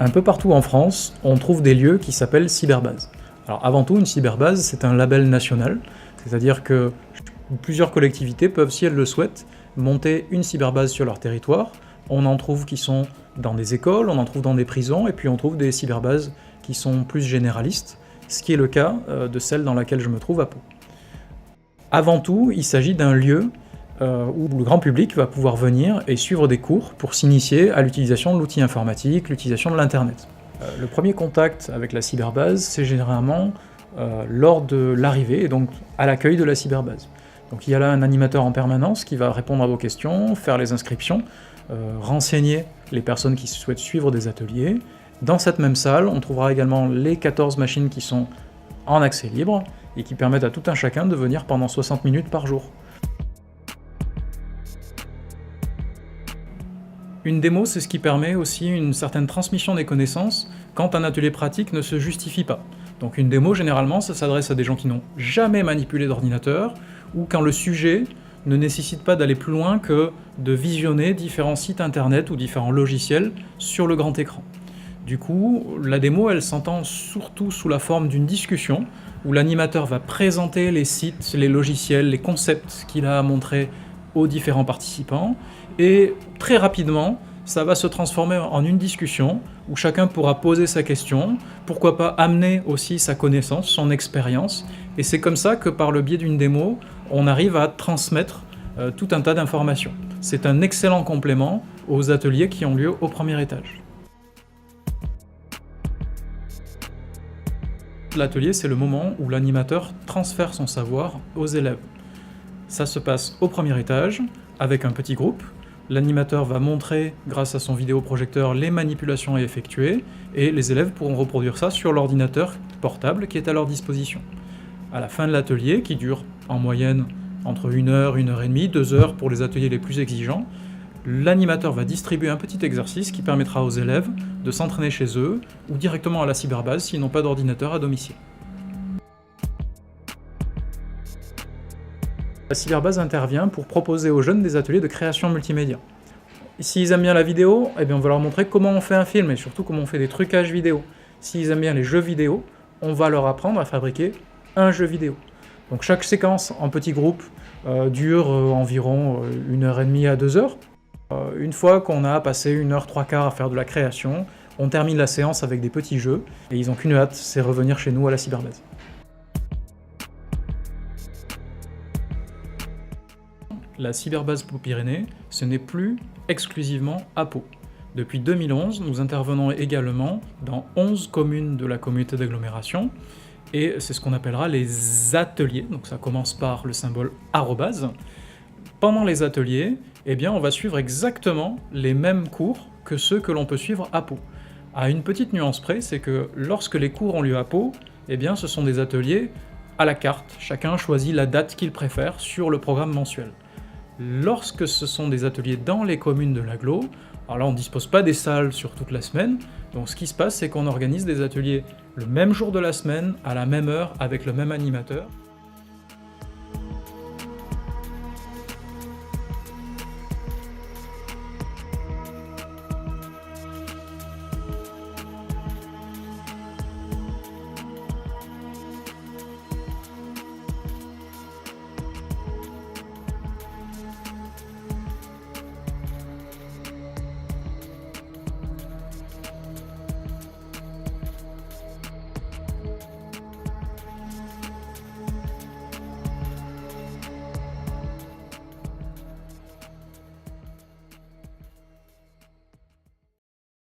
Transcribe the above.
Un peu partout en France, on trouve des lieux qui s'appellent cyberbases. Alors avant tout, une cyberbase, c'est un label national, c'est-à-dire que plusieurs collectivités peuvent, si elles le souhaitent, monter une cyberbase sur leur territoire. On en trouve qui sont dans des écoles, on en trouve dans des prisons, et puis on trouve des cyberbases qui sont plus généralistes, ce qui est le cas de celle dans laquelle je me trouve à Pau. Avant tout, il s'agit d'un lieu où le grand public va pouvoir venir et suivre des cours pour s'initier à l'utilisation de l'outil informatique, l'utilisation de l'internet. Le premier contact avec la cyberbase, c'est généralement lors de l'arrivée, et donc à l'accueil de la cyberbase. Donc il y a là un animateur en permanence qui va répondre à vos questions, faire les inscriptions, renseigner les personnes qui souhaitent suivre des ateliers. Dans cette même salle, on trouvera également les 14 machines qui sont en accès libre et qui permettent à tout un chacun de venir pendant 60 minutes par jour. Une démo, c'est ce qui permet aussi une certaine transmission des connaissances quand un atelier pratique ne se justifie pas. Donc une démo, généralement, ça s'adresse à des gens qui n'ont jamais manipulé d'ordinateur, ou quand le sujet ne nécessite pas d'aller plus loin que de visionner différents sites internet ou différents logiciels sur le grand écran. Du coup, la démo, elle s'entend surtout sous la forme d'une discussion, où l'animateur va présenter les sites, les logiciels, les concepts qu'il a à montrer aux différents participants, et très rapidement, ça va se transformer en une discussion où chacun pourra poser sa question, pourquoi pas amener aussi sa connaissance, son expérience, et c'est comme ça que par le biais d'une démo, on arrive à transmettre tout un tas d'informations. C'est un excellent complément aux ateliers qui ont lieu au premier étage. L'atelier, c'est le moment où l'animateur transfère son savoir aux élèves. Ça se passe au premier étage, avec un petit groupe. L'animateur va montrer, grâce à son vidéoprojecteur, les manipulations à effectuer, et les élèves pourront reproduire ça sur l'ordinateur portable qui est à leur disposition. À la fin de l'atelier, qui dure en moyenne entre 1 heure, 1 heure et demie, 2 heures pour les ateliers les plus exigeants, l'animateur va distribuer un petit exercice qui permettra aux élèves de s'entraîner chez eux, ou directement à la cyberbase s'ils n'ont pas d'ordinateur à domicile. La cyberbase intervient pour proposer aux jeunes des ateliers de création multimédia. S'ils aiment bien la vidéo, eh bien on va leur montrer comment on fait un film et surtout comment on fait des trucages vidéo. S'ils aiment bien les jeux vidéo, on va leur apprendre à fabriquer un jeu vidéo. Donc chaque séquence en petits groupes dure environ 1 heure et demie à 2 heures. Une fois qu'on a passé 1 heure 3/4 à faire de la création, on termine la séance avec des petits jeux et ils n'ont qu'une hâte, c'est revenir chez nous à la cyberbase. La cyberbase Pau-Pyrénées, ce n'est plus exclusivement à Pau. Depuis 2011, nous intervenons également dans 11 communes de la communauté d'agglomération, et c'est ce qu'on appellera les ateliers, donc ça commence par le symbole arrobase. Pendant les ateliers, eh bien, on va suivre exactement les mêmes cours que ceux que l'on peut suivre à Pau. À une petite nuance près, c'est que lorsque les cours ont lieu à Pau, eh bien, ce sont des ateliers à la carte, chacun choisit la date qu'il préfère sur le programme mensuel. Lorsque ce sont des ateliers dans les communes de l'agglo, alors là on ne dispose pas des salles sur toute la semaine, donc ce qui se passe c'est qu'on organise des ateliers le même jour de la semaine, à la même heure, avec le même animateur.